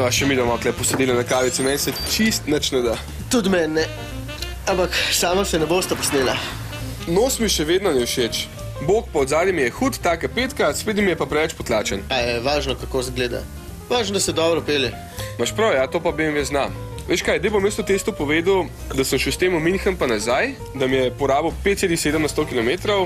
No, še mi doma posedili na kavici, meni se čist nič ne da. Tudi meni ne. Ampak sama se ne bosta posnela. Nos mi še vedno ni všeč. Bog pa od zadnji mi je hud, taka petka, sprednji mi je pa preveč potlačen. A je važno, kako zgleda. Važno, da se dobro pelje. Maš prav, ja, to pa BMW zna. Veš kaj, dej bom jaz v testu povedal, da sem šel s tem v München pa nazaj, da mi je porabil 5,7 na 100 km,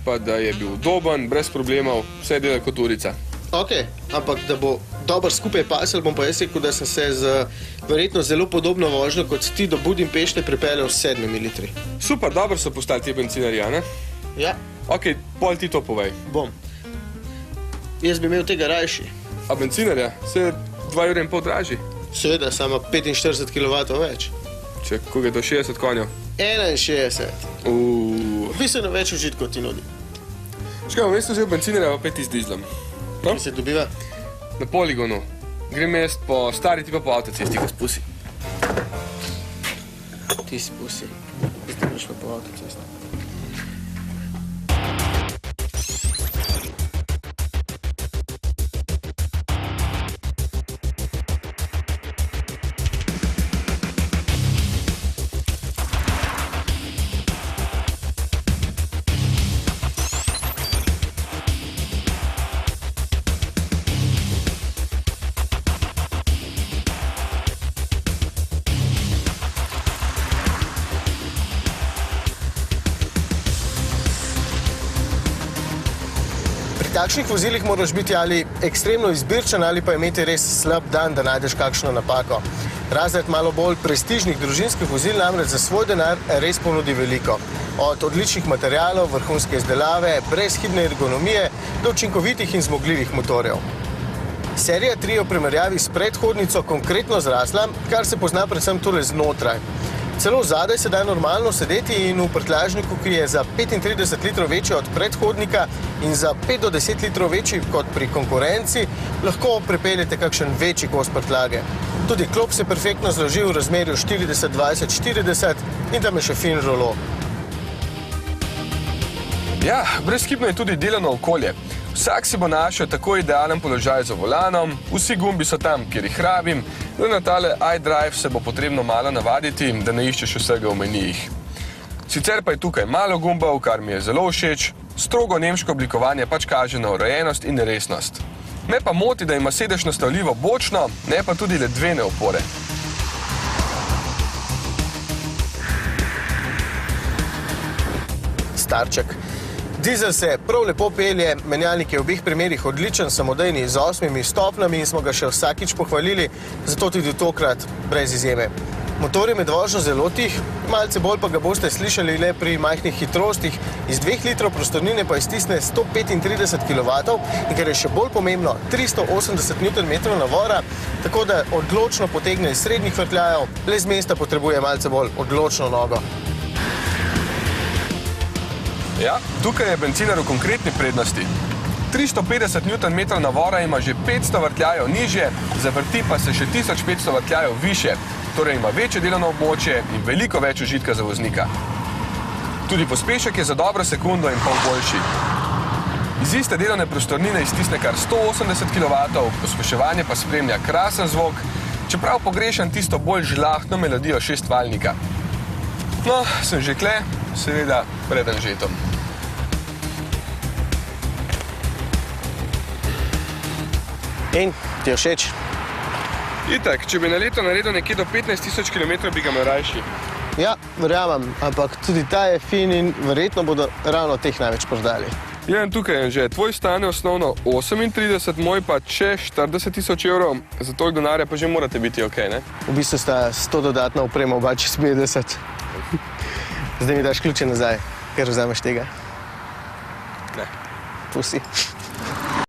pa da je bil udoben, brez problemov, vse dela kot urica. Ok, ampak da bo dobro skupaj pasel, bom pa jaz rekel, da sem se z verjetno zelo podobno vožnjo kot ti do Budimpešte pripeljal s 7 litri. Super, dobro so postali ti bencinarji, a ne? Ja. Ok, pol ti to povej. Bom. Jaz bi imel tega rajši. A bencinarja? Se 2,5 € dražji? Seveda, samo 45 kW več. Če, koliko je to, 60 konjev? 61. Bistveno več užitkov ti nudi. Škaj, bom jaz vzel bencinarja pa 5 z dizlom. Kje se dobiva? Na poligonu. Grem jaz po stari tipa po avtocesti, ko spusi. Ti spusi. Zdaj greš pa po avtocesti. Pri takšnih vozilih moraš biti ali ekstremno izbirčen ali pa imeti res slab dan, da najdeš kakšno napako. Razred malo bolj prestižnih družinskih vozil namreč za svoj denar res ponudi veliko. Od odličnih materialov, vrhunske izdelave, brezhibne ergonomije do učinkovitih in zmogljivih motorjev. Serija 3 je v primerjavi s predhodnico konkretno zrasla, kar se pozna predvsem tole znotraj. Celo zadaj se da normalno sedeti in v prtljažniku, ki je za 35 litrov večji od predhodnika in za 5 do 10 litrov večji kot pri konkurenci, lahko pripeljete kakšen večji kos prtljage. Tudi klop se perfektno zloži v razmerju 40-20-40 in tam je še fin rolo. Ja, brezhibno je tudi delano okolje. Vsak si bo našel tako idealen položaj za volanom, vsi gumbi so tam, kjer jih rabim, da na tale iDrive se bo potrebno malo navaditi, da ne iščeš vsega v menijih. Sicer pa je tukaj malo gumbov, kar mi je zelo všeč, strogo nemško oblikovanje pač kaže na urejenost in resnost. Me pa moti, da ima sedež nastavljivo bočno, ne pa tudi ledvene opore. Starček. Dizel se prav lepo pelje, menjalnik je v obeh primerih odličen, samodejni z 8 stopnjami in smo ga še vsakič pohvalili, zato tudi tokrat brez izjeme. Motor je med vožnjo zelo tih, malce bolj pa ga boste slišali le pri majhnih hitrostih, iz 2 litrov prostornine pa iztisne 135 kW in kar je še bolj pomembno, 380 Nm navora, tako da odločno potegne iz srednjih vrtljajev, le z mesta potrebuje malce bolj odločno nogo. Ja, tukaj je bencinar v konkretni prednosti. 350 Nm navora ima že 500 vrtljajev nižje, zavrti pa se še 1500 vrtljajev više, torej ima večje delovno območje in veliko več užitka za voznika. Tudi pospešek je za dobro sekundo in pol boljši. Iz iste delovne prostornine iztisne kar 180 kW, pospeševanje pa spremlja krasen zvok, čeprav pogrešam tisto bolj žlahtno melodijo šestvaljnika. No, sem že kle, seveda pred Anžetom. In, ti je všeč? Itak, če bi na leto naredil nekje do 15 000 km, bi ga imel rajši. Ja, verjamem, ampak tudi ta je fin in verjetno bodo ravno teh največ prodali. Ja, in tukaj je že. Tvoj stane osnovno 38, moj pa če 40 000 evrov, za toliko denarja pa že morate biti ok, ne? V bistvu sta 100 dodatna oprema, oba čez 50. Zdaj mi daš ključe nazaj, ker vzameš tega. Ne. Pusi.